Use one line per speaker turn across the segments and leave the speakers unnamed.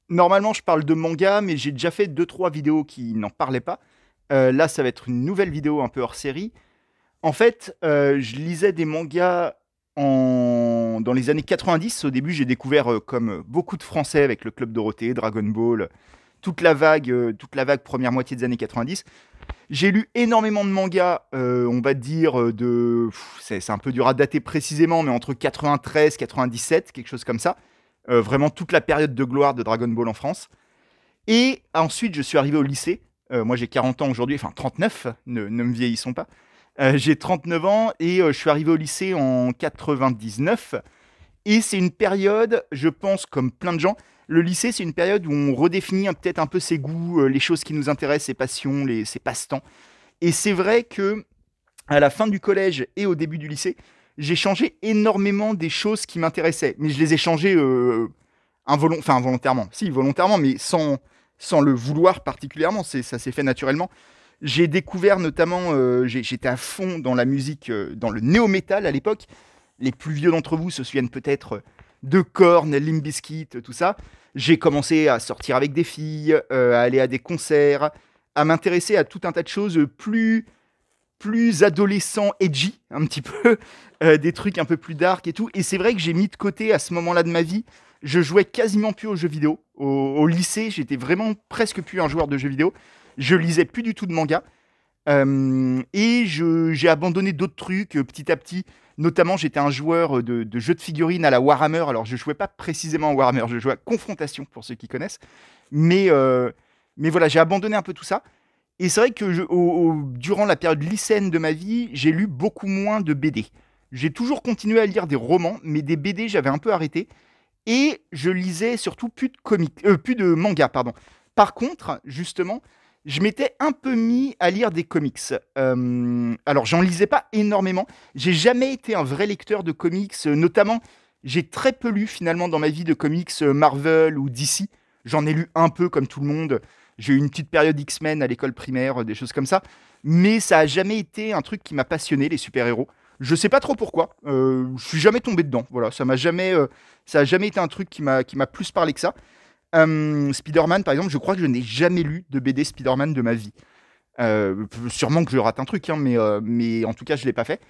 Normalement, je parle de manga, mais j'ai déjà fait deux trois vidéos qui n'en parlaient pas. Là, ça va être une nouvelle vidéo un peu hors série. En fait, je lisais des mangas dans les années 90. Au début, j'ai découvert, comme beaucoup de Français, avec le Club Dorothée, Dragon Ball, toute la vague première moitié des années 90. J'ai lu énormément de mangas, on va dire, c'est un peu dur à dater précisément, mais entre 93 97, quelque chose comme ça. Vraiment toute la période de gloire de Dragon Ball en France. Et ensuite, je suis arrivé au lycée. Moi, j'ai 40 ans aujourd'hui, enfin 39, ne me vieillissons pas. J'ai 39 ans et je suis arrivé au lycée en 99. Et c'est une période, je pense, comme plein de gens, le lycée, c'est une période où on redéfinit peut-être un peu ses goûts, les choses qui nous intéressent, ses passions, ses passe-temps. Et c'est vrai que à la fin du collège et au début du lycée, j'ai changé énormément des choses qui m'intéressaient. Mais je les ai changées enfin involontairement. Si, volontairement, mais sans le vouloir particulièrement. Ça s'est fait naturellement. J'ai découvert notamment, j'étais à fond dans la musique, dans le néo-metal à l'époque. Les plus vieux d'entre vous se souviennent peut-être de Korn, Limp Bizkit, tout ça. J'ai commencé à sortir avec des filles, à aller à des concerts, à m'intéresser à tout un tas de choses plus adolescent, edgy, un petit peu, des trucs un peu plus dark et tout. Et c'est vrai que j'ai mis de côté à ce moment-là de ma vie, je jouais quasiment plus aux jeux vidéo. Au lycée, j'étais vraiment presque plus un joueur de jeux vidéo. Je lisais plus du tout de manga. J'ai abandonné d'autres trucs petit à petit. Notamment, j'étais un joueur de jeux de figurines à la Warhammer. Alors, je jouais pas précisément à Warhammer, je jouais à Confrontation, pour ceux qui connaissent. Mais, euh, mais voilà, j'ai abandonné un peu tout ça. Et c'est vrai que durant la période lycéenne de ma vie, j'ai lu beaucoup moins de BD. J'ai toujours continué à lire des romans, mais des BD, j'avais un peu arrêté. Et je lisais surtout plus de mangas, pardon. Par contre, justement, je m'étais un peu mis à lire des comics. Alors, j'en lisais pas énormément. J'ai jamais été un vrai lecteur de comics. Notamment, j'ai très peu lu finalement dans ma vie de comics Marvel ou DC. J'en ai lu un peu comme tout le monde. J'ai eu une petite période X-Men à l'école primaire, des choses comme ça. Mais ça a jamais été un truc qui m'a passionné, les super-héros. Je sais pas trop pourquoi. Je suis jamais tombé dedans. Voilà, ça a jamais été un truc qui m'a plus parlé que ça. Spider-Man, par exemple, je crois que je n'ai jamais lu de BD Spider-Man de ma vie. Sûrement que je rate un truc, hein, mais en tout cas, je l'ai pas fait.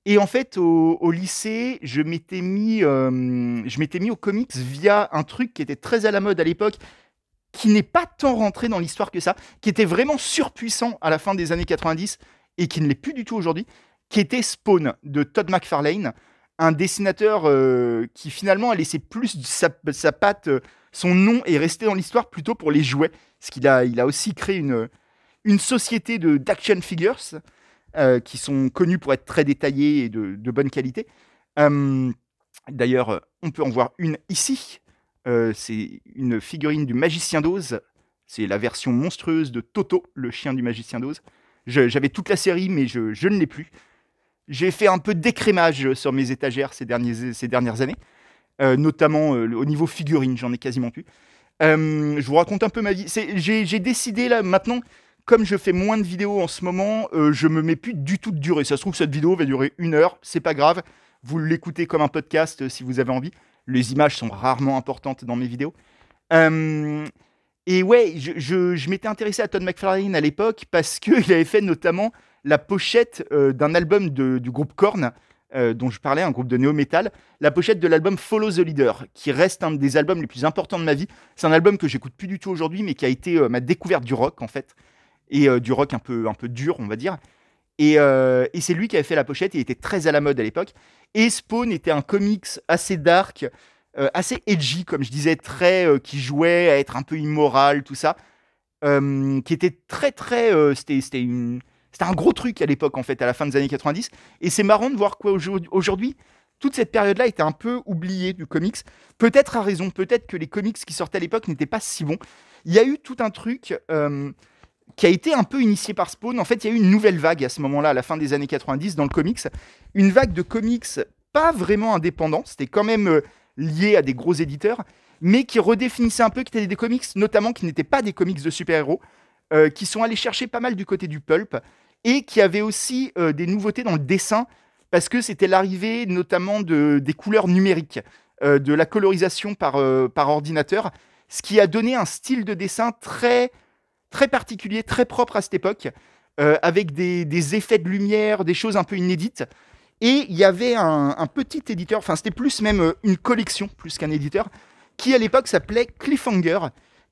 Et en fait, au lycée, je m'étais mis aux comics via un truc qui était très à la mode à l'époque, qui n'est pas tant rentré dans l'histoire que ça, qui était vraiment surpuissant à la fin des années 90 et qui ne l'est plus du tout aujourd'hui, qui était Spawn de Todd McFarlane, un dessinateur qui finalement a laissé plus sa patte, son nom est resté dans l'histoire plutôt pour les jouets, parce qu'il a aussi créé une société d'action figures qui sont connus pour être très détaillés et de bonne qualité. Euh, D'ailleurs, on peut en voir une ici. C'est une figurine du magicien d'Oz. C'est la version monstrueuse de Toto, le chien du magicien d'Oz. J'avais toute la série, mais je ne l'ai plus. J'ai fait un peu d'écrémage sur mes étagères ces dernières années, notamment au niveau figurine, j'en ai quasiment plus. Je vous raconte un peu ma vie. J'ai décidé là maintenant, comme je fais moins de vidéos en ce moment, je me mets plus du tout de durée. Ça se trouve, cette vidéo va durer 1 heure, c'est pas grave. Vous l'écoutez comme un podcast si vous avez envie. Les images sont rarement importantes dans mes vidéos. Euh, et ouais, je m'étais intéressé à Todd McFarlane à l'époque parce qu'il avait fait notamment la pochette d'un album du groupe Korn, dont je parlais, un groupe de néo-metal, la pochette de l'album Follow the Leader, qui reste un des albums les plus importants de ma vie. C'est un album que j'écoute plus du tout aujourd'hui, mais qui a été ma découverte du rock, en fait, et du rock un peu dur, on va dire. Et c'est lui qui avait fait la pochette, il était très à la mode à l'époque. Et Spawn était un comics assez dark, assez edgy, comme je disais, qui jouait à être un peu immoral, tout ça, qui était très très, c'était un gros truc à l'époque en fait, à la fin des années 90. Et c'est marrant de voir qu'aujourd'hui, toute cette période-là était un peu oubliée du comics. Peut-être à raison, peut-être que les comics qui sortaient à l'époque n'étaient pas si bons. Il y a eu tout un truc qui a été un peu initié par Spawn. En fait, il y a eu une nouvelle vague à ce moment-là, à la fin des années 90, dans le comics. Une vague de comics pas vraiment indépendants, c'était quand même lié à des gros éditeurs, mais qui redéfinissait un peu, qui étaient des comics, notamment qui n'étaient pas des comics de super-héros, qui sont allés chercher pas mal du côté du pulp, et qui avaient aussi des nouveautés dans le dessin, parce que c'était l'arrivée notamment des couleurs numériques, de la colorisation par ordinateur, ce qui a donné un style de dessin très, très particulier, très propre à cette époque, avec des effets de lumière, des choses un peu inédites. Et il y avait un petit éditeur, enfin c'était plus même une collection, plus qu'un éditeur, qui à l'époque s'appelait Cliffhanger,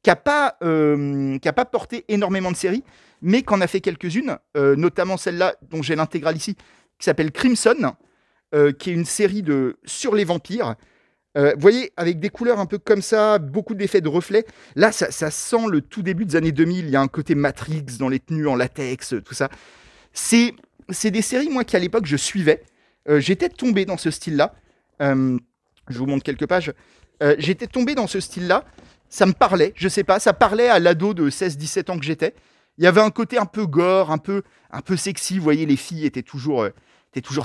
qui a pas porté énormément de séries, mais qu'en a fait quelques-unes, notamment celle-là dont j'ai l'intégrale ici, qui s'appelle Crimson, qui est une série sur les vampires. Vous voyez, avec des couleurs un peu comme ça, beaucoup d'effets de reflets. Là, ça sent le tout début des années 2000. Il y a un côté Matrix dans les tenues en latex, tout ça. C'est, c'est des séries, moi, qu'à l'époque, je suivais. J'étais tombé dans ce style-là. Je vous montre quelques pages. J'étais tombé dans ce style-là. Ça me parlait, je sais pas. Ça parlait à l'ado de 16-17 ans que j'étais. Il y avait un côté un peu gore, un peu sexy. Vous voyez, les filles étaient toujours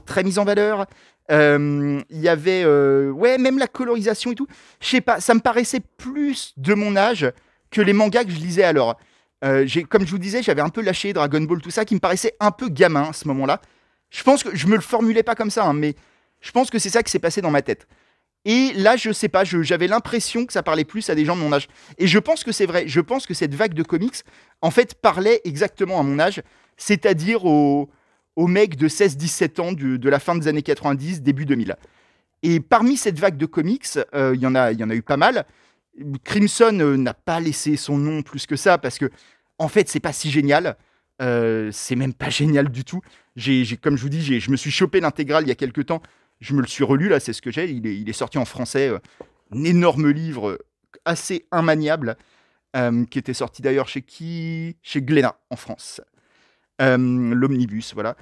très mises en valeur. Il y avait ouais, même la colorisation et tout. Je sais pas, ça me paraissait plus de mon âge que les mangas que je lisais alors. Comme je vous disais, j'avais un peu lâché Dragon Ball, tout ça, qui me paraissait un peu gamin à ce moment-là. Je pense que je me le formulais pas comme ça, hein, mais je pense que c'est ça qui s'est passé dans ma tête. Et là, je sais pas, j'avais l'impression que ça parlait plus à des gens de mon âge. Et je pense que c'est vrai. Je pense que cette vague de comics, en fait, parlait exactement à mon âge, c'est-à-dire aux mecs de 16-17 ans de la fin des années 90, début 2000. Et parmi cette vague de comics, il y en a eu pas mal. Crimson n'a pas laissé son nom plus que ça, parce que, en fait, c'est pas si génial. C'est même pas génial du tout. Comme je vous dis, je me suis chopé l'intégrale il y a quelques temps. Je me le suis relu, là, c'est ce que j'ai. Il est sorti en français. Un énorme livre assez immaniable, qui était sorti d'ailleurs chez qui? Chez Glénat, en France. L'Omnibus, voilà.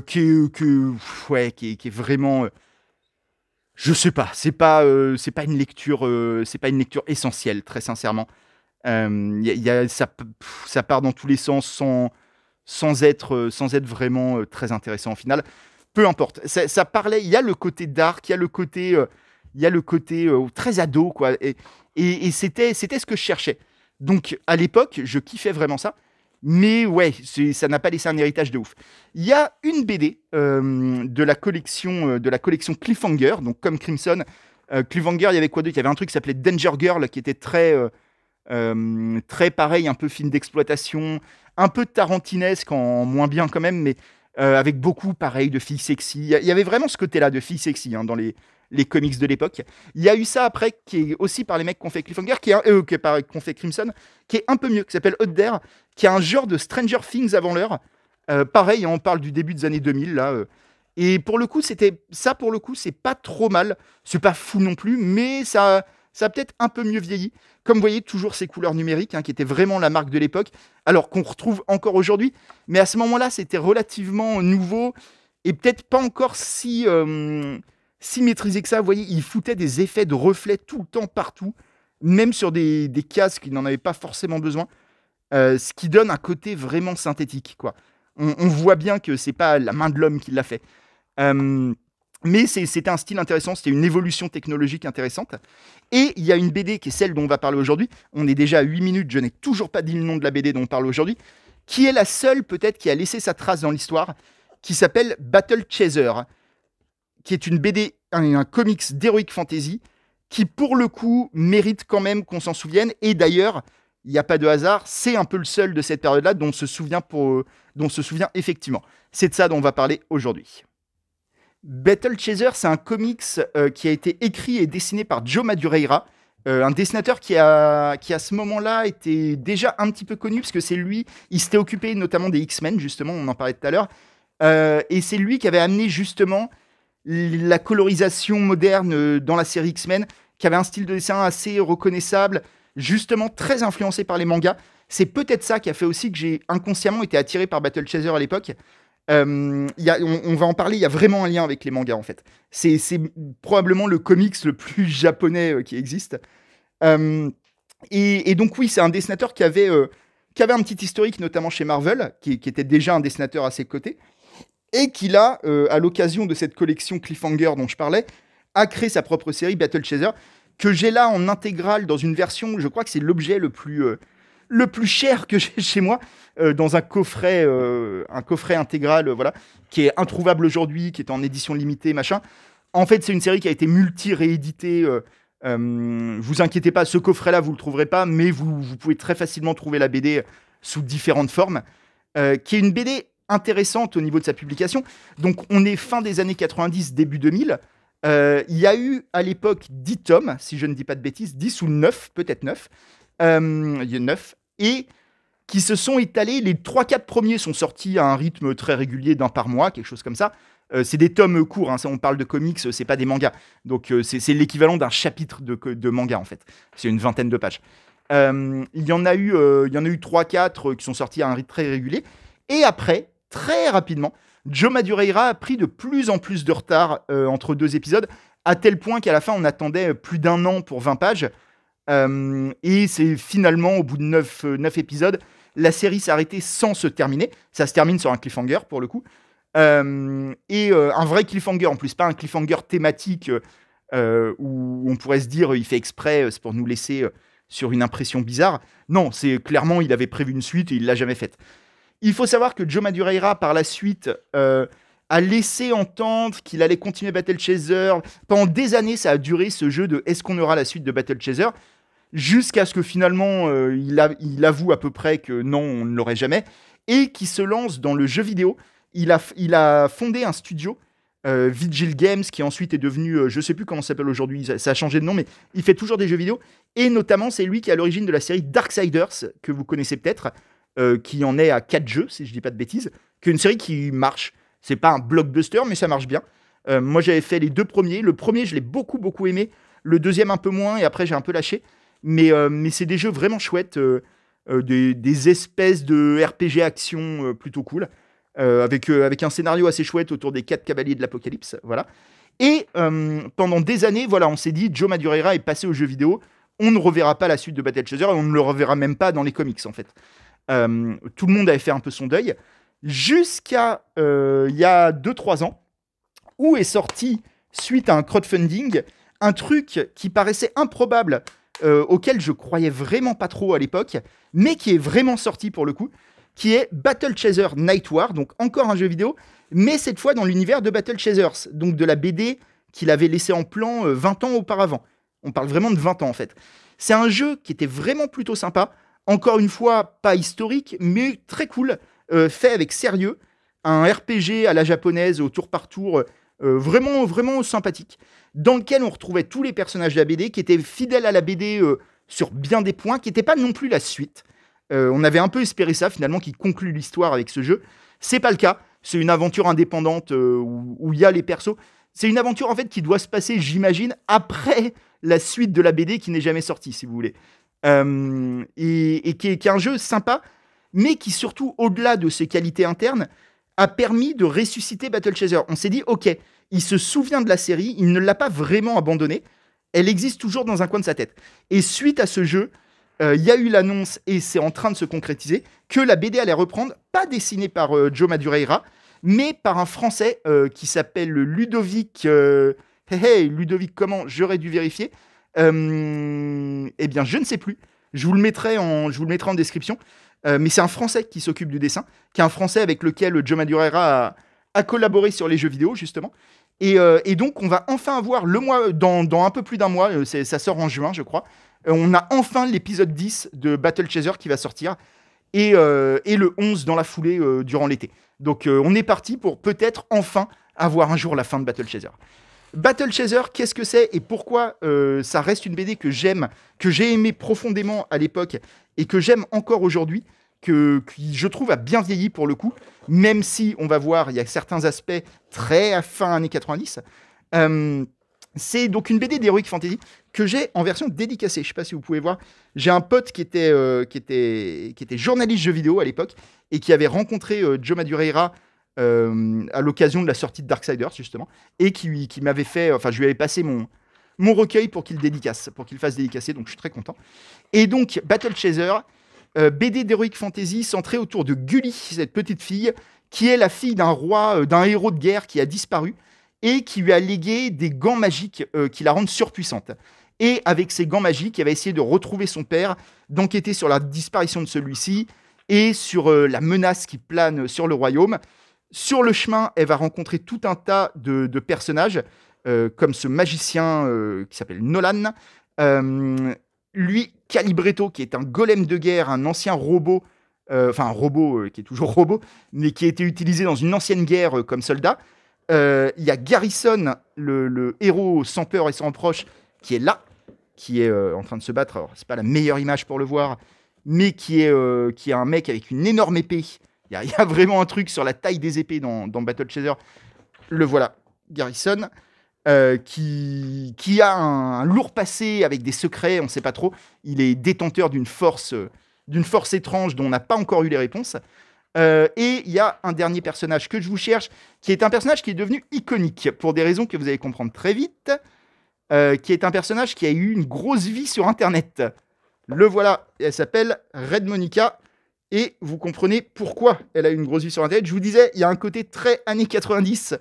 Qui est vraiment... je sais pas, c'est pas une lecture, c'est pas une lecture essentielle, très sincèrement. Ça part dans tous les sens sans être vraiment très intéressant au final. Peu importe. Ça parlait. Il y a le côté dark, il y a le côté très ado, quoi. Et c'était ce que je cherchais. Donc à l'époque, je kiffais vraiment ça. Mais ouais, ça n'a pas laissé un héritage de ouf. Il y a une BD de la collection Cliffhanger, donc comme Crimson. Cliffhanger, il y avait quoi d'autre? Il y avait un truc qui s'appelait Danger Girl, qui était très pareil, un peu film d'exploitation, un peu tarantinesque, en moins bien quand même, mais avec beaucoup, pareil, de filles sexy. Il y avait vraiment ce côté-là de filles sexy, hein, dans les comics de l'époque. Il y a eu ça après, qui est aussi par les mecs qui ont fait Cliffhanger, qui ont fait Crimson, qui est un peu mieux, qui s'appelle Out There, qui a un genre de Stranger Things avant l'heure. Pareil, hein, on parle du début des années 2000, là. Et pour le coup, pour le coup, c'est pas trop mal. C'est pas fou non plus, mais ça a peut-être un peu mieux vieilli. Comme vous voyez, toujours ces couleurs numériques, hein, qui étaient vraiment la marque de l'époque, alors qu'on retrouve encore aujourd'hui. Mais à ce moment-là, c'était relativement nouveau et peut-être pas encore si maîtrisé que ça. Vous voyez, il foutait des effets de reflets tout le temps, partout, même sur des cases qui n'en avaient pas forcément besoin, ce qui donne un côté vraiment synthétique, quoi. On voit bien que c'est pas la main de l'homme qui l'a fait. Euh, mais c'était un style intéressant, c'était une évolution technologique intéressante. Et il y a une BD qui est celle dont on va parler aujourd'hui. On est déjà à 8 minutes, je n'ai toujours pas dit le nom de la BD dont on parle aujourd'hui, qui est la seule peut-être qui a laissé sa trace dans l'histoire, qui s'appelle Battle Chaser, qui est une BD, un comics d'Heroic Fantasy, qui pour le coup mérite quand même qu'on s'en souvienne. Et d'ailleurs, il n'y a pas de hasard, c'est un peu le seul de cette période-là dont on se souvient effectivement. C'est de ça dont on va parler aujourd'hui. Battle Chaser, c'est un comics qui a été écrit et dessiné par Joe Madureira, un dessinateur qui à ce moment-là était déjà un petit peu connu, parce que c'est lui, il s'était occupé notamment des X-Men, justement, on en parlait tout à l'heure, et c'est lui qui avait amené justement la colorisation moderne dans la série X-Men, qui avait un style de dessin assez reconnaissable, justement très influencé par les mangas. C'est peut-être ça qui a fait aussi que j'ai inconsciemment été attiré par Battle Chaser à l'époque. On va en parler, il y a vraiment un lien avec les mangas en fait. C'est probablement le comics le plus japonais qui existe. Et donc oui, c'est un dessinateur qui avait un petit historique, notamment chez Marvel, qui était déjà un dessinateur à ses côtés, et qui là, à l'occasion de cette collection Cliffhanger dont je parlais, a créé sa propre série Battle Chaser, que j'ai là en intégrale dans une version, je crois que c'est l'objet le plus cher que j'ai chez moi, dans un coffret intégral, voilà, qui est introuvable aujourd'hui, qui est en édition limitée, machin. En fait, c'est une série qui a été multi-rééditée Vous inquiétez pas, ce coffret-là, vous le trouverez pas, mais vous pouvez très facilement trouver la BD sous différentes formes, qui est une BD intéressante au niveau de sa publication. Donc, on est fin des années 90, début 2000. Il y a eu à l'époque 10 tomes, si je ne dis pas de bêtises, 10 ou 9, peut-être 9. Il y a 9. Et qui se sont étalés. Les 3-4 premiers sont sortis à un rythme très régulier d'un par mois, quelque chose comme ça. C'est des tomes courts, hein, ça, on parle de comics, c'est pas des mangas. Donc c'est l'équivalent d'un chapitre de manga en fait. C'est une vingtaine de pages. Il y en a eu 3-4 qui sont sortis à un rythme très régulier. Et après, très rapidement, Joe Madureira a pris de plus en plus de retard entre 2 épisodes, à tel point qu'à la fin, on attendait plus d'1 an pour 20 pages. Et c'est finalement, au bout de 9 épisodes, la série s'est arrêtée sans se terminer. Ça se termine sur un cliffhanger, pour le coup. Un vrai cliffhanger, en plus, pas un cliffhanger thématique où on pourrait se dire il fait exprès, c'est pour nous laisser sur une impression bizarre. Non, c'est clairement, il avait prévu une suite et il l'a jamais faite. Il faut savoir que Joe Madureira, par la suite, a laissé entendre qu'il allait continuer Battle Chaser. Pendant des années, ça a duré ce jeu de est-ce qu'on aura la suite de Battle Chaser, jusqu'à ce que finalement, il avoue à peu près que non, on ne l'aurait jamais, et qu'il se lance dans le jeu vidéo. Il a fondé un studio, Vigil Games, qui ensuite est devenu, je ne sais plus comment ça s'appelle aujourd'hui, ça a changé de nom, mais il fait toujours des jeux vidéo. Et notamment, c'est lui qui est à l'origine de la série Darksiders, que vous connaissez peut-être, qui en est à 4 jeux, si je ne dis pas de bêtises, qui est une série qui marche. C'est pas un blockbuster, mais ça marche bien. Moi, j'avais fait les 2 premiers. Le premier, je l'ai beaucoup, beaucoup aimé. Le deuxième, un peu moins, et après, j'ai un peu lâché. Mais c'est des jeux vraiment chouettes, des espèces de RPG action plutôt cool. Avec un scénario assez chouette autour des 4 cavaliers de l'Apocalypse, voilà. Et pendant des années, voilà, on s'est dit, Joe Madureira est passé aux jeux vidéo, on ne reverra pas la suite de Battle Chaser, et on ne le reverra même pas dans les comics, en fait. Tout le monde avait fait un peu son deuil, jusqu'à il y a 2-3 ans, où est sorti, suite à un crowdfunding, un truc qui paraissait improbable, auquel je croyais vraiment pas trop à l'époque, mais qui est vraiment sorti pour le coup, qui est Battle Chaser Night War, donc encore un jeu vidéo, mais cette fois dans l'univers de Battle Chasers, donc de la BD qu'il avait laissé en plan 20 ans auparavant. On parle vraiment de 20 ans en fait. C'est un jeu qui était vraiment plutôt sympa, encore une fois pas historique, mais très cool, fait avec sérieux, un RPG à la japonaise au tour par tour, vraiment, vraiment sympathique, dans lequel on retrouvait tous les personnages de la BD, qui étaient fidèles à la BD sur bien des points, qui n'étaient pas non plus la suite. On avait un peu espéré ça, finalement, qui conclut l'histoire avec ce jeu. C'est pas le cas. C'est une aventure indépendante où il y a les persos. C'est une aventure, en fait, qui doit se passer, j'imagine, après la suite de la BD qui n'est jamais sortie, si vous voulez. Et qui est un jeu sympa, mais qui, surtout, au-delà de ses qualités internes, a permis de ressusciter Battle Chaser. On s'est dit, ok, il se souvient de la série, il ne l'a pas vraiment abandonnée. Elle existe toujours dans un coin de sa tête. Et suite à ce jeu, il y a eu l'annonce, et c'est en train de se concrétiser, que la BD allait reprendre, pas dessinée par Joe Madureira, mais par un Français qui s'appelle Ludovic... Ludovic comment? J'aurais dû vérifier. Eh bien, je ne sais plus. Je vous le mettrai en description. Mais c'est un Français qui s'occupe du dessin, qui est un Français avec lequel Joe Madureira a collaboré sur les jeux vidéo, justement. Et donc, on va enfin avoir le mois, dans un peu plus d'un mois, ça sort en juin, je crois, on a enfin l'épisode 10 de Battle Chaser qui va sortir, et le 11 dans la foulée durant l'été. Donc, on est parti pour peut-être enfin avoir un jour la fin de Battle Chaser. Battle Chaser, qu'est-ce que c'est et pourquoi ça reste une BD que j'aime, que j'ai aimé profondément à l'époque et que j'aime encore aujourd'hui, qui je trouve a bien vieilli pour le coup, même si on va voir, il y a certains aspects très à fin années 90. C'est donc une BD d'Heroic Fantasy que j'ai en version dédicacée. Je ne sais pas si vous pouvez voir. J'ai un pote qui était journaliste jeux vidéo à l'époque et qui avait rencontré Joe Madureira à l'occasion de la sortie de Darksiders, justement, et qui m'avait fait... Enfin, je lui avais passé mon recueil pour qu'il fasse dédicacer, donc je suis très content. Et donc, Battle Chaser, BD d'Heroic Fantasy centrée autour de Gully, cette petite fille, qui est la fille d'un roi, d'un héros de guerre qui a disparu, et qui lui a légué des gants magiques qui la rendent surpuissante. Et avec ces gants magiques, elle va essayer de retrouver son père, d'enquêter sur la disparition de celui-ci, et sur la menace qui plane sur le royaume. Sur le chemin, elle va rencontrer tout un tas de personnages, comme ce magicien qui s'appelle Nolan. Lui, Calibretto, qui est un golem de guerre, un ancien robot, enfin un robot qui est toujours robot, mais qui a été utilisé dans une ancienne guerre comme soldat. Il y a Garrison, le héros sans peur et sans reproche, qui est là, qui est en train de se battre. Alors, c'est pas la meilleure image pour le voir, mais qui est un mec avec une énorme épée. Il y a vraiment un truc sur la taille des épées dans Battle Chaser. Le voilà, Garrison, qui a un lourd passé avec des secrets, on ne sait pas trop. Il est détenteur d'une force étrange dont on n'a pas encore eu les réponses. Et il y a un dernier personnage que je vous cherche, qui est un personnage qui est devenu iconique, pour des raisons que vous allez comprendre très vite, qui est un personnage qui a eu une grosse vie sur Internet. Le voilà, elle s'appelle Red Monica, et vous comprenez pourquoi elle a eu une grosse vie sur Internet. Je vous disais, il y a un côté très années 90,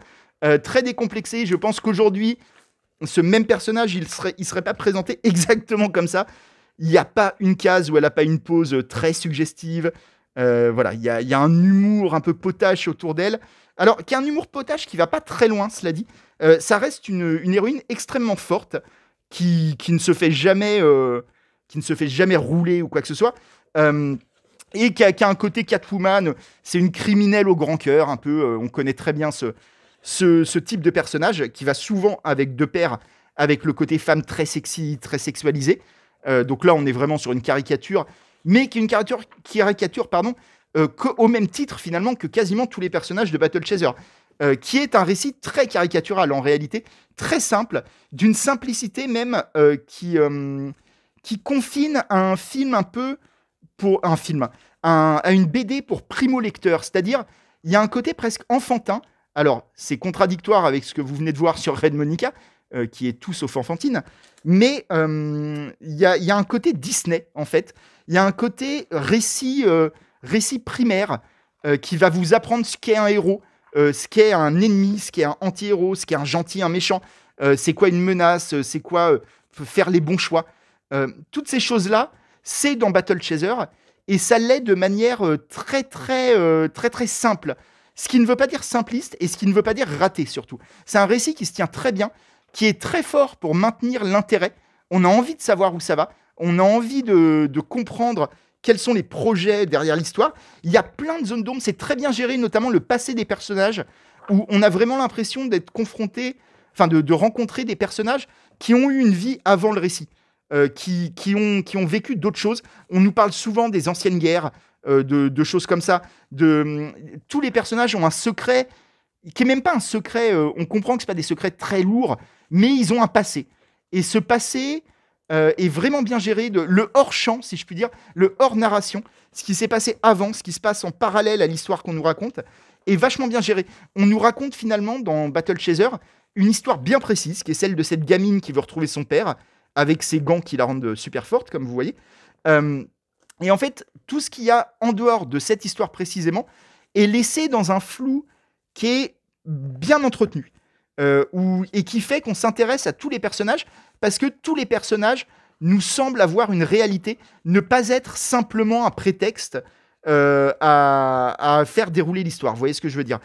très décomplexé. Je pense qu'aujourd'hui, ce même personnage, il serait pas présenté exactement comme ça. Il n'y a pas une case où elle n'a pas une pose très suggestive. Voilà, il y a un humour un peu potache autour d'elle. Alors, qui a un humour potache qui va pas très loin, cela dit. Ça reste une héroïne extrêmement forte qui ne se fait jamais rouler ou quoi que ce soit. Et qui a un côté Catwoman. C'est une criminelle au grand cœur, un peu. On connaît très bien ce type de personnage qui va souvent de pair avec le côté femme très sexy, très sexualisée. Donc là, on est vraiment sur une caricature, mais qui est une caricature au même titre finalement que quasiment tous les personnages de Battle Chaser, qui est un récit très caricatural en réalité, très simple, d'une simplicité même qui confine à un film à une BD pour primo-lecteur, c'est-à-dire il y a un côté presque enfantin. Alors, c'est contradictoire avec ce que vous venez de voir sur Red Monica, qui est tout sauf enfantine, mais il y a un côté Disney, en fait. Il y a un côté récit primaire qui va vous apprendre ce qu'est un héros, ce qu'est un ennemi, ce qu'est un anti-héros, ce qu'est un gentil, un méchant, c'est quoi une menace, c'est quoi faire les bons choix. Toutes ces choses-là, c'est dans Battle Chaser, et ça l'est de manière très, très simple. Ce qui ne veut pas dire simpliste, et ce qui ne veut pas dire raté, surtout. C'est un récit qui se tient très bien, qui est très fort pour maintenir l'intérêt. On a envie de savoir où ça va. On a envie de comprendre quels sont les projets derrière l'histoire. Il y a plein de zones d'ombre. C'est très bien géré, notamment le passé des personnages, où on a vraiment l'impression d'être confronté, de rencontrer des personnages qui ont eu une vie avant le récit, qui ont vécu d'autres choses. On nous parle souvent des anciennes guerres, de choses comme ça. Tous les personnages ont un secret qui n'est même pas un secret. On comprend que ce pas des secrets très lourds, mais ils ont un passé. Et ce passé est vraiment bien géré. Le hors-champ, si je puis dire, le hors-narration, ce qui s'est passé avant, ce qui se passe en parallèle à l'histoire qu'on nous raconte, est vachement bien géré. On nous raconte finalement, dans Battle Chaser, une histoire bien précise, qui est celle de cette gamine qui veut retrouver son père, avec ses gants qui la rendent super forte, comme vous voyez. Et en fait, tout ce qu'il y a en dehors de cette histoire précisément est laissé dans un flou qui est bien entretenu, et qui fait qu'on s'intéresse à tous les personnages, parce que tous les personnages nous semblent avoir une réalité, ne pas être simplement un prétexte à faire dérouler l'histoire. Vous voyez ce que je veux dire ?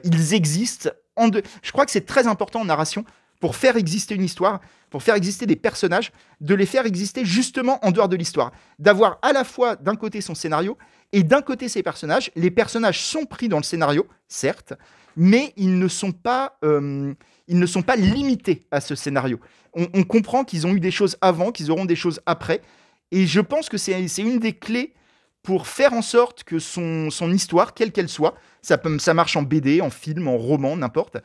Ils existent. Je crois que c'est très important en narration, pour faire exister une histoire, pour faire exister des personnages, de les faire exister justement en dehors de l'histoire. D'avoir à la fois d'un côté son scénario et d'un côté ses personnages. Les personnages sont pris dans le scénario, certes, mais ils ne sont pas limités à ce scénario. On comprend qu'ils ont eu des choses avant, qu'ils auront des choses après. Et je pense que c'est une des clés pour faire en sorte que son histoire, quelle qu'elle soit, ça marche en BD, en film, en roman, n'importe,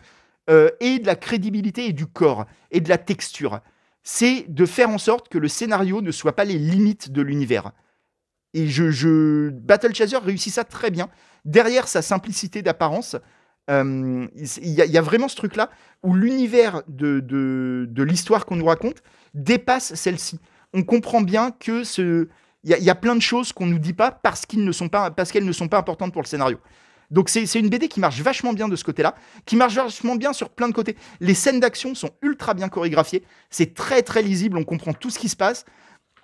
et de la crédibilité et du corps, et de la texture. C'est de faire en sorte que le scénario ne soit pas les limites de l'univers. Et Battle Chaser réussit ça très bien. Derrière sa simplicité d'apparence, il y a vraiment ce truc-là où l'univers de l'histoire qu'on nous raconte dépasse celle-ci. On comprend bien que il y a plein de choses qu'on nous dit pas parce qu'elles ne sont pas importantes pour le scénario. Donc c'est une BD qui marche vachement bien de ce côté-là, qui marche vachement bien sur plein de côtés. Les scènes d'action sont ultra bien chorégraphiées, c'est très très lisible, on comprend tout ce qui se passe.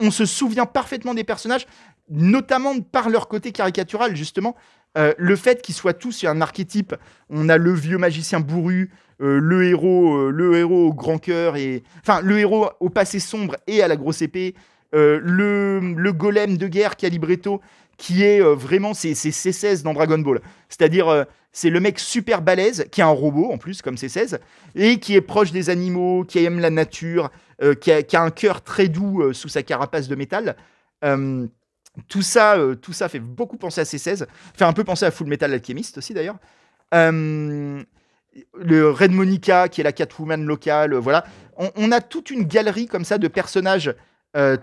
on se souvient parfaitement des personnages, notamment par leur côté caricatural, justement. Le fait qu'ils soient tous sur un archétype, on a le vieux magicien bourru, le héros au grand cœur, enfin le héros au passé sombre et à la grosse épée, le golem de guerre qui a libretto, qui est vraiment c'est C16 dans Dragon Ball. C'est-à-dire c'est le mec super balèze, qui est un robot en plus, comme C16, et qui est proche des animaux, qui aime la nature, qui a un cœur très doux sous sa carapace de métal. Tout ça fait beaucoup penser à C16, fait un peu penser à Full Metal Alchemist aussi d'ailleurs. Le Red Monica qui est la Catwoman locale, voilà. On a toute une galerie comme ça de personnages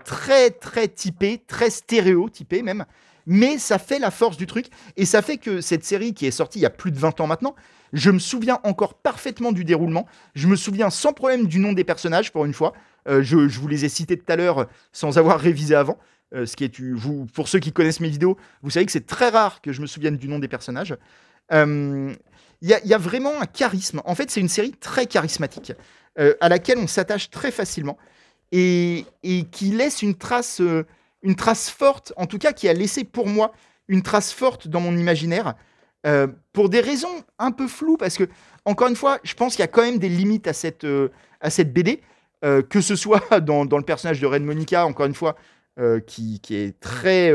très très typés, très stéréotypés même, mais ça fait la force du truc et ça fait que cette série qui est sortie il y a plus de 20 ans maintenant, je me souviens encore parfaitement du déroulement, je me souviens sans problème du nom des personnages pour une fois. Je vous les ai cités tout à l'heure sans avoir révisé avant. Ce qui est, pour ceux qui connaissent mes vidéos, vous savez que c'est très rare que je me souvienne du nom des personnages. Il y a vraiment un charisme. En fait, c'est une série très charismatique à laquelle on s'attache très facilement et qui laisse une trace forte, en tout cas qui a laissé pour moi une trace forte dans mon imaginaire pour des raisons un peu floues parce que, encore une fois, je pense qu'il y a quand même des limites à cette BD, que ce soit dans le personnage de Red Monica, encore une fois, qui est très,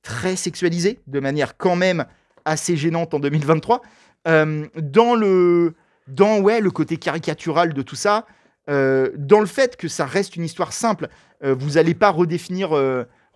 très sexualisé, de manière quand même assez gênante en 2023. Dans le côté caricatural de tout ça, dans le fait que ça reste une histoire simple, vous n'allez pas redéfinir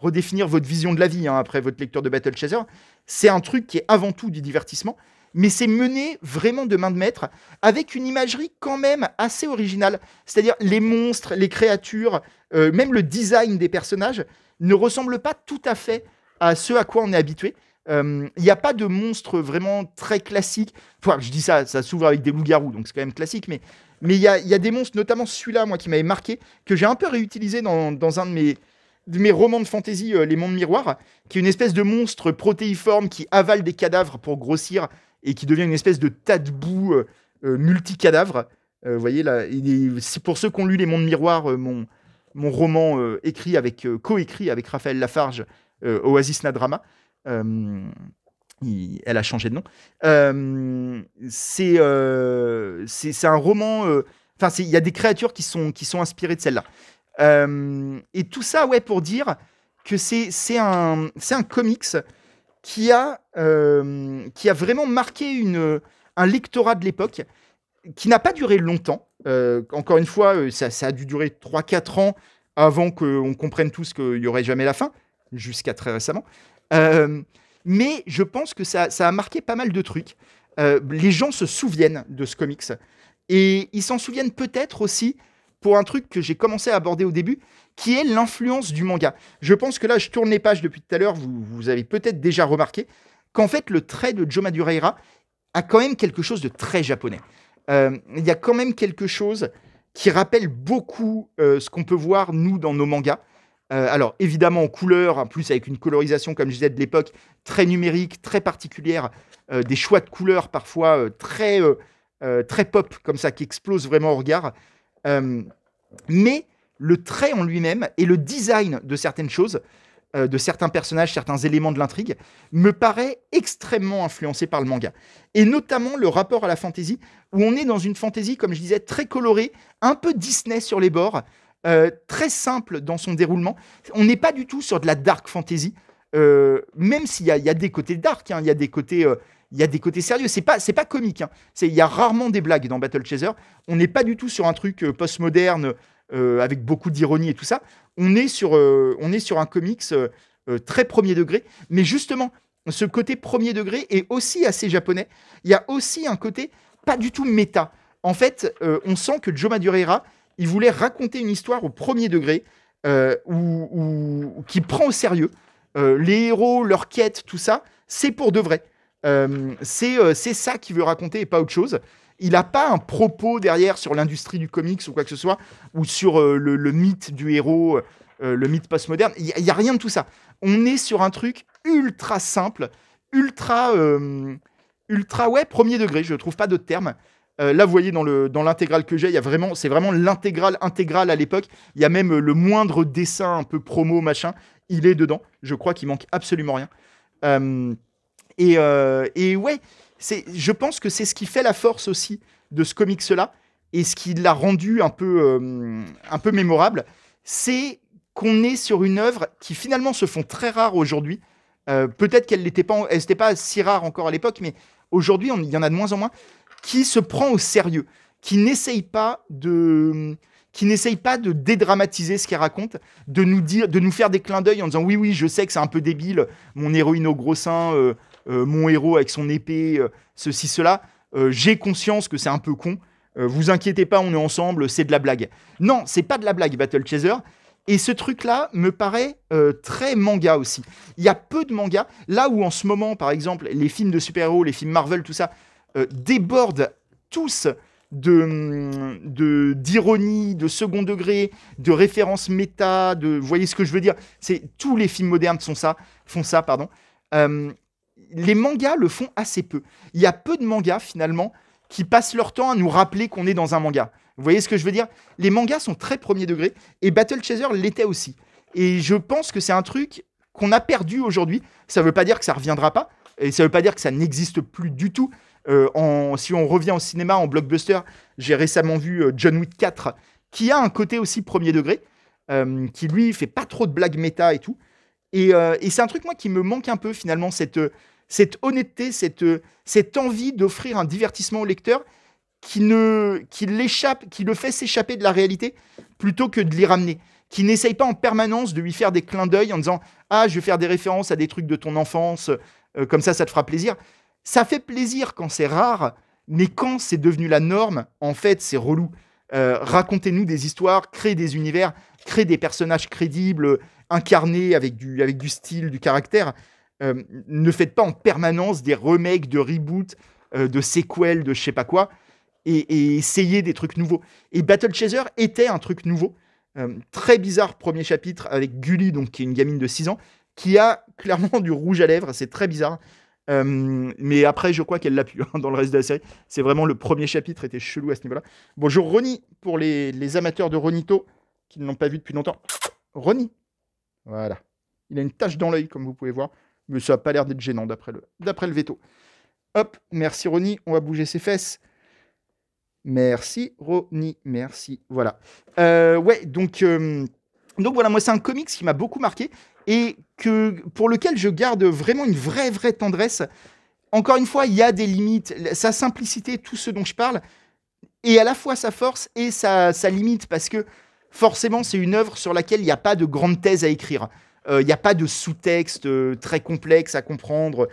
votre vision de la vie après votre lecture de Battle Chaser. C'est un truc qui est avant tout du divertissement, mais c'est mené vraiment de main de maître, avec une imagerie quand même assez originale. C'est-à-dire les monstres, les créatures, même le design des personnages ne ressemble pas tout à fait à ce à quoi on est habitué. Il n'y a pas de monstres vraiment très classiques. Enfin, je dis ça s'ouvre avec des loups-garous, donc c'est quand même classique, mais il y a des monstres, notamment celui-là, moi, qui m'avait marqué, que j'ai un peu réutilisé dans un de mes romans de fantasy, Les Mondes Miroirs, qui est une espèce de monstre protéiforme qui avale des cadavres pour grossir et qui devient une espèce de tas de boue multicadavre. Vous voyez, là, c'est pour ceux qui ont lu Les Mondes Miroirs, mon roman coécrit avec Raphaël Lafarge, Oasis Nadrama. Elle a changé de nom. C'est un roman. Enfin, il y a des créatures qui sont inspirées de celle-là. Et tout ça, ouais, pour dire que c'est un comics qui a vraiment marqué un lectorat de l'époque, qui n'a pas duré longtemps. Encore une fois, ça a dû durer 3-4 ans avant qu'on comprenne tous qu'il n'y aurait jamais la fin, jusqu'à très récemment. Mais je pense que ça a marqué pas mal de trucs. Les gens se souviennent de ce comics. Et ils s'en souviennent peut-être aussi pour un truc que j'ai commencé à aborder au début, qui est l'influence du manga. Je pense que là, je tourne les pages depuis tout à l'heure, vous avez peut-être déjà remarqué qu'en fait, le trait de Joe Madureira a quand même quelque chose de très japonais. Il y a quand même quelque chose qui rappelle beaucoup ce qu'on peut voir, nous, dans nos mangas. Alors, évidemment, en couleur, en plus avec une colorisation, comme je disais, de l'époque, très numérique, très particulière, des choix de couleurs parfois très pop, comme ça, qui explosent vraiment au regard. Mais le trait en lui-même et le design de certaines choses, de certains personnages, certains éléments de l'intrigue, me paraît extrêmement influencé par le manga. Et notamment le rapport à la fantasy, où on est dans une fantasy, comme je disais, très colorée, un peu Disney sur les bords, très simple dans son déroulement. On n'est pas du tout sur de la dark fantasy, même s'il y a des côtés dark, il y a des côtés sérieux. C'est pas comique. Il y a rarement des blagues dans Battle Chaser. On n'est pas du tout sur un truc postmoderne avec beaucoup d'ironie et tout ça. On est sur un comics très premier degré. Mais justement, ce côté premier degré est aussi assez japonais. Il y a aussi un côté pas du tout méta. En fait, on sent que Joe Madureira, il voulait raconter une histoire au premier degré qui prend au sérieux. Les héros, leur quête, tout ça, c'est pour de vrai. C'est ça qu'il veut raconter et pas autre chose. Il n'a pas un propos derrière sur l'industrie du comics ou quoi que ce soit, ou sur le mythe du héros, le mythe postmoderne. Il n'y a rien de tout ça. On est sur un truc ultra simple, ultra ouais, premier degré, je ne trouve pas d'autre terme. Là, vous voyez, dans l'intégrale que j'ai, c'est vraiment l'intégrale intégrale à l'époque. Il y a même le moindre dessin un peu promo, machin. Il est dedans. Je crois qu'il manque absolument rien. Euh, et ouais, je pense que c'est ce qui fait la force aussi de ce comics-là et ce qui l'a rendu un peu mémorable, c'est qu'on est sur une œuvre qui finalement se font très rares aujourd'hui. Peut-être qu'elle n'était pas si rare encore à l'époque, mais aujourd'hui, il y en a de moins en moins, qui se prend au sérieux, qui n'essaye pas de dédramatiser ce qu'elle raconte, de nous faire des clins d'œil en disant oui, je sais que c'est un peu débile, mon héroïne au gros sein, mon héros avec son épée, ceci, cela, j'ai conscience que c'est un peu con, vous inquiétez pas, on est ensemble, c'est de la blague. Non, c'est pas de la blague, Battle Chaser. Et ce truc-là me paraît très manga aussi. Il y a peu de mangas, là où en ce moment, par exemple, les films de super-héros, les films Marvel, tout ça, débordent tous d'ironie, de second degré, de références méta, vous voyez ce que je veux dire? Tous les films modernes font ça, pardon. Les mangas le font assez peu. Il y a peu de mangas, finalement, qui passent leur temps à nous rappeler qu'on est dans un manga. Vous voyez ce que je veux dire? Les mangas sont très premier degré, et Battle Chaser l'était aussi. Et je pense que c'est un truc qu'on a perdu aujourd'hui. Ça ne veut pas dire que ça ne reviendra pas, et ça ne veut pas dire que ça n'existe plus du tout. Si on revient au cinéma, en blockbuster, j'ai récemment vu John Wick 4, qui a un côté aussi premier degré, qui lui fait pas trop de blagues méta et tout. Et c'est un truc, moi, qui me manque un peu, finalement, cette honnêteté, cette envie d'offrir un divertissement au lecteur qui le fait s'échapper de la réalité plutôt que de l'y ramener. Qui n'essaye pas en permanence de lui faire des clins d'œil en disant « Ah, je vais faire des références à des trucs de ton enfance, comme ça te fera plaisir. » Ça fait plaisir quand c'est rare, mais quand c'est devenu la norme, en fait, c'est relou. Racontez-nous des histoires, créez des univers, créez des personnages crédibles, incarnés avec du style, du caractère. Ne faites pas en permanence des remakes, de reboots, de sequels, de je sais pas quoi, et essayez des trucs nouveaux. Et Battle Chaser était un truc nouveau. Très bizarre premier chapitre avec Gully, donc, qui est une gamine de 6 ans, qui a clairement du rouge à lèvres, c'est très bizarre. Mais après, je crois qu'elle l'a pu dans le reste de la série. C'est vraiment le premier chapitre était chelou à ce niveau-là. Bonjour Ronnie, pour les amateurs de Ronito qui ne l'ont pas vu depuis longtemps. Ronnie, voilà. Il a une tache dans l'œil, comme vous pouvez voir, mais ça n'a pas l'air d'être gênant d'après le veto. Hop, merci Ronnie, on va bouger ses fesses. Merci Ronnie, merci. Voilà. Ouais, donc voilà, moi c'est un comics qui m'a beaucoup marqué et pour lequel je garde vraiment une vraie tendresse. Encore une fois, il y a des limites, sa simplicité, tout ce dont je parle, et à la fois sa force et sa limite, parce que forcément c'est une œuvre sur laquelle il n'y a pas de grande thèse à écrire. Il n'y a pas de sous-texte très complexe à comprendre.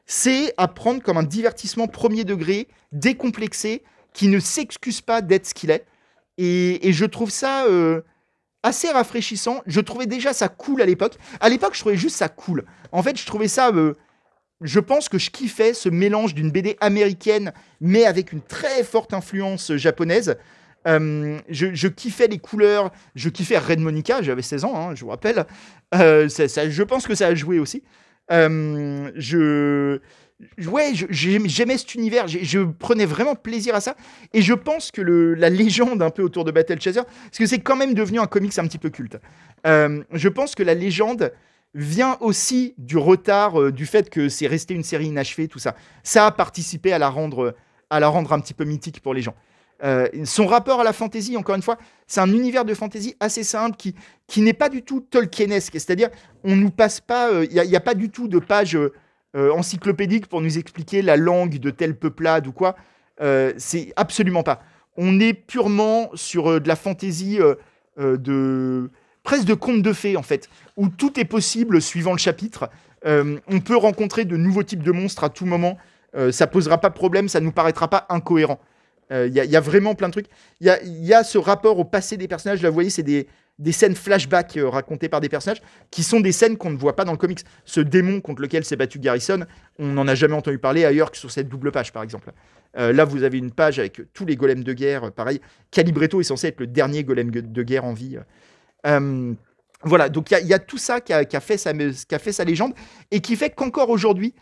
C'est à prendre comme un divertissement premier degré, décomplexé, qui ne s'excuse pas d'être ce qu'il est. Et je trouve ça assez rafraîchissant. Je trouvais déjà ça cool à l'époque. À l'époque, je trouvais juste ça cool. En fait, je trouvais ça... je pense que je kiffais ce mélange d'une BD américaine, mais avec une très forte influence japonaise. Je kiffais les couleurs. Je kiffais Red Monica. J'avais 16 ans, hein, je vous rappelle. Je pense que ça a joué aussi. J'aimais cet univers, je prenais vraiment plaisir à ça, et je pense que la légende un peu autour de Battle Chaser, parce que c'est quand même devenu un comics un petit peu culte, je pense que la légende vient aussi du retard, du fait que c'est resté une série inachevée, tout ça. Ça a participé à la rendre un petit peu mythique pour les gens. Son rapport à la fantasy, encore une fois, c'est un univers de fantasy assez simple qui n'est pas du tout Tolkienesque, c'est-à-dire on nous passe pas, il y a pas du tout de pages encyclopédiques pour nous expliquer la langue de telle peuplade ou quoi. C'est absolument pas. On est purement sur de la fantasy presque de contes de fées en fait, où tout est possible suivant le chapitre. On peut rencontrer de nouveaux types de monstres à tout moment. Ça posera pas de problème, ça nous paraîtra pas incohérent. Il y a vraiment plein de trucs. Il y a ce rapport au passé des personnages. Là, vous voyez, c'est des scènes flashback racontées par des personnages qui sont des scènes qu'on ne voit pas dans le comics. Ce démon contre lequel s'est battu Garrison, on n'en a jamais entendu parler ailleurs que sur cette double page, par exemple. Là, vous avez une page avec tous les golems de guerre. Pareil, Calibretto est censé être le dernier golem de guerre en vie. Voilà, donc il y a tout ça qui a fait sa légende et qui fait qu'encore aujourd'hui,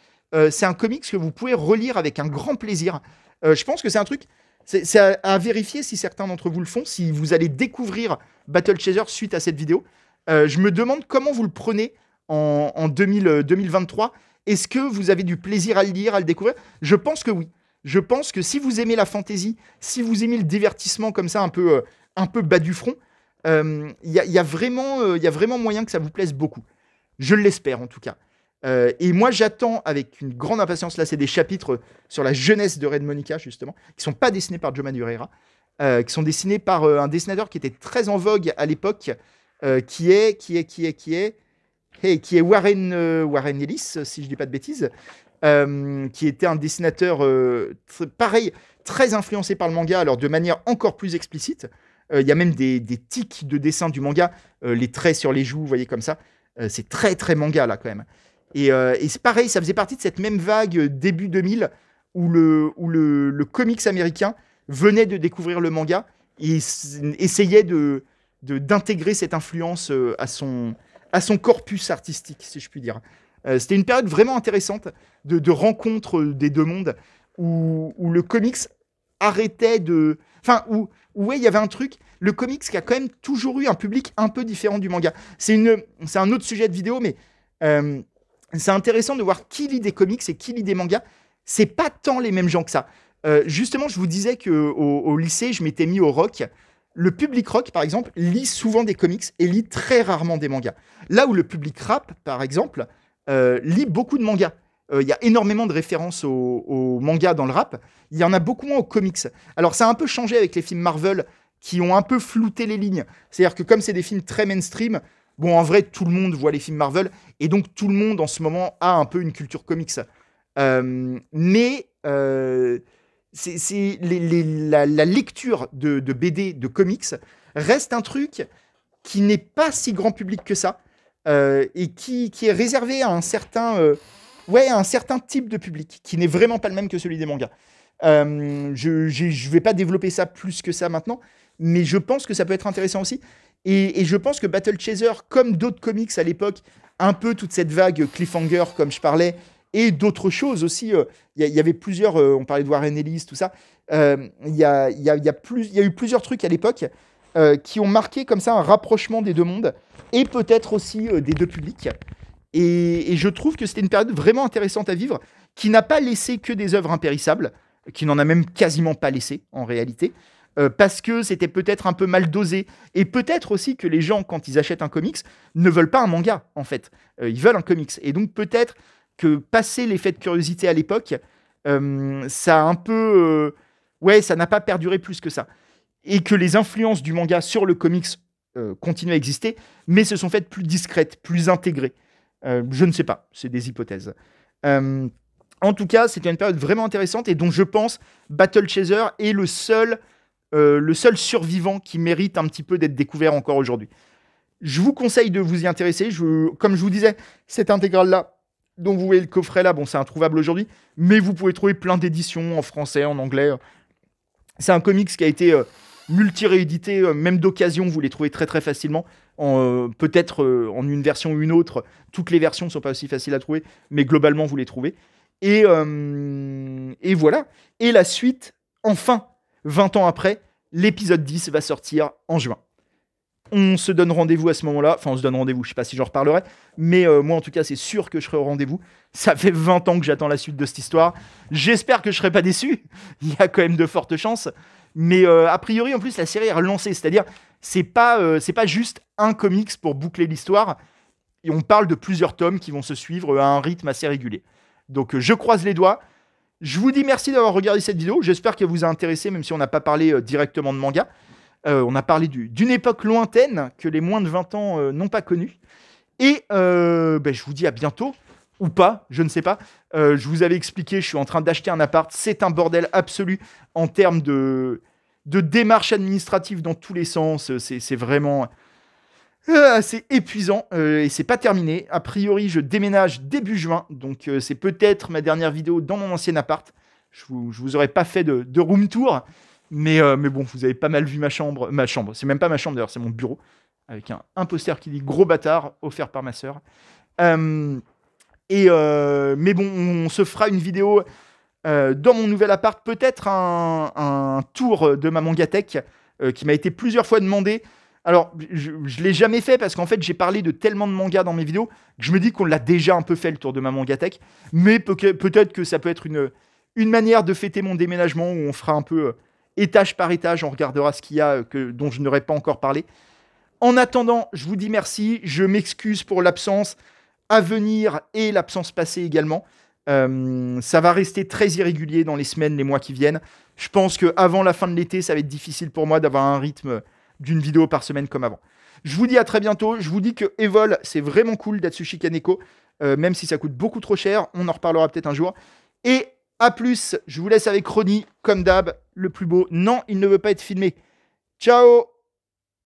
c'est un comics que vous pouvez relire avec un grand plaisir. Je pense que c'est un truc C'est à vérifier si certains d'entre vous le font, si vous allez découvrir Battle Chaser suite à cette vidéo. Je me demande comment vous le prenez en 2023. Est-ce que vous avez du plaisir à le lire, à le découvrir? Je pense que oui. Je pense que si vous aimez la fantasy, si vous aimez le divertissement comme ça, un peu bas du front, y a vraiment moyen que ça vous plaise beaucoup. Je l'espère en tout cas. Et moi, j'attends avec une grande impatience. Là, c'est des chapitres sur la jeunesse de Red Monica, justement, qui ne sont pas dessinés par Joe Madureira, qui sont dessinés par un dessinateur qui était très en vogue à l'époque, qui est Warren Ellis, si je ne dis pas de bêtises, qui était un dessinateur, pareil, très influencé par le manga, alors de manière encore plus explicite. Il y a même des tics de dessin du manga, les traits sur les joues, vous voyez comme ça. C'est très, très manga, là, quand même. Et c'est pareil, ça faisait partie de cette même vague début 2000 où le comics américain venait de découvrir le manga et essayait d'intégrer cette influence à son corpus artistique, si je puis dire. C'était une période vraiment intéressante de rencontre des deux mondes où le comics arrêtait de... Enfin, où ouais, il y avait un truc, le comics qui a quand même toujours eu un public un peu différent du manga. C'est un autre sujet de vidéo, mais... c'est intéressant de voir qui lit des comics et qui lit des mangas. C'est pas tant les mêmes gens que ça. Justement, je vous disais qu'au lycée, je m'étais mis au rock. Le public rock, par exemple, lit souvent des comics et lit très rarement des mangas. Là où le public rap, par exemple, lit beaucoup de mangas. Il y a énormément de références aux mangas dans le rap. Il y en a beaucoup moins aux comics. Alors, ça a un peu changé avec les films Marvel qui ont un peu flouté les lignes. C'est-à-dire que comme c'est des films très mainstream, bon, en vrai, tout le monde voit les films Marvel, et donc tout le monde, en ce moment, a un peu une culture comics. Mais la lecture de BD, de comics, reste un truc qui n'est pas si grand public que ça, et qui est réservé à un certain type de public, qui n'est vraiment pas le même que celui des mangas. Je vais pas développer ça plus que ça maintenant, mais je pense que ça peut être intéressant aussi. Et je pense que Battle Chaser, comme d'autres comics à l'époque, un peu toute cette vague cliffhanger, comme je parlais, et d'autres choses aussi. Il y avait plusieurs, on parlait de Warren Ellis, tout ça. Il y a eu plusieurs trucs à l'époque qui ont marqué comme ça un rapprochement des deux mondes, et peut-être aussi des deux publics. Et je trouve que c'était une période vraiment intéressante à vivre, qui n'a pas laissé que des œuvres impérissables, qui n'en a même quasiment pas laissé, en réalité. Parce que c'était peut-être un peu mal dosé. Et peut-être aussi que les gens, quand ils achètent un comics, ne veulent pas un manga, en fait. Ils veulent un comics. Et donc peut-être que passé l'effet de curiosité à l'époque, ça a un peu... ça n'a pas perduré plus que ça. Et que les influences du manga sur le comics continuent à exister, mais se sont faites plus discrètes, plus intégrées. Je ne sais pas, c'est des hypothèses. En tout cas, c'était une période vraiment intéressante et dont je pense Battle Chaser est le seul survivant qui mérite un petit peu d'être découvert encore aujourd'hui. Je vous conseille de vous y intéresser. Comme je vous disais, cette intégrale-là, dont vous voyez le coffret là, bon, c'est introuvable aujourd'hui, mais vous pouvez trouver plein d'éditions en français, en anglais. C'est un comics qui a été multi-réédité, même d'occasion, vous les trouvez très très facilement. Peut-être en une version ou une autre. Toutes les versions ne sont pas aussi faciles à trouver, mais globalement, vous les trouvez. Et voilà. Et la suite, enfin, 20 ans après, l'épisode 10 va sortir en juin. On se donne rendez-vous à ce moment-là. Enfin, on se donne rendez-vous, je ne sais pas si j'en reparlerai. Mais moi, en tout cas, c'est sûr que je serai au rendez-vous. Ça fait 20 ans que j'attends la suite de cette histoire. J'espère que je ne serai pas déçu. Il y a quand même de fortes chances. Mais a priori, en plus, la série est relancée. C'est-à-dire, c'est pas juste un comics pour boucler l'histoire. Et on parle de plusieurs tomes qui vont se suivre à un rythme assez régulier. Donc, je croise les doigts. Je vous dis merci d'avoir regardé cette vidéo. J'espère qu'elle vous a intéressé, même si on n'a pas parlé directement de manga. On a parlé d'une époque lointaine que les moins de 20 ans n'ont pas connue. Et je vous dis à bientôt. Ou pas, je ne sais pas. Je vous avais expliqué, je suis en train d'acheter un appart. C'est un bordel absolu en termes de démarches administratives dans tous les sens. C'est vraiment... c'est épuisant et c'est pas terminé. A priori, je déménage début juin. Donc, c'est peut-être ma dernière vidéo dans mon ancien appart. Je vous aurais pas fait de room tour. Mais bon, vous avez pas mal vu ma chambre. Ma chambre, c'est même pas ma chambre d'ailleurs, c'est mon bureau. Avec un poster qui dit gros bâtard, offert par ma sœur. Mais bon, on se fera une vidéo dans mon nouvel appart, peut-être un tour de ma Mangatech qui m'a été plusieurs fois demandé. Alors, je ne l'ai jamais fait parce qu'en fait, j'ai parlé de tellement de mangas dans mes vidéos que je me dis qu'on l'a déjà un peu fait le tour de ma Mangatech. Mais peut-être que ça peut être une manière de fêter mon déménagement où on fera un peu étage par étage, on regardera ce qu'il y a dont je n'aurais pas encore parlé. En attendant, je vous dis merci, je m'excuse pour l'absence à venir et l'absence passée également. Ça va rester très irrégulier dans les semaines, les mois qui viennent. Je pense qu'avant la fin de l'été, ça va être difficile pour moi d'avoir un rythme d'une vidéo par semaine comme avant. Je vous dis à très bientôt. Je vous dis que Evol, c'est vraiment cool d'Atsushi Kaneko, même si ça coûte beaucoup trop cher. On en reparlera peut-être un jour. Et à plus, je vous laisse avec Ronnie, comme d'hab, le plus beau. Non, il ne veut pas être filmé. Ciao!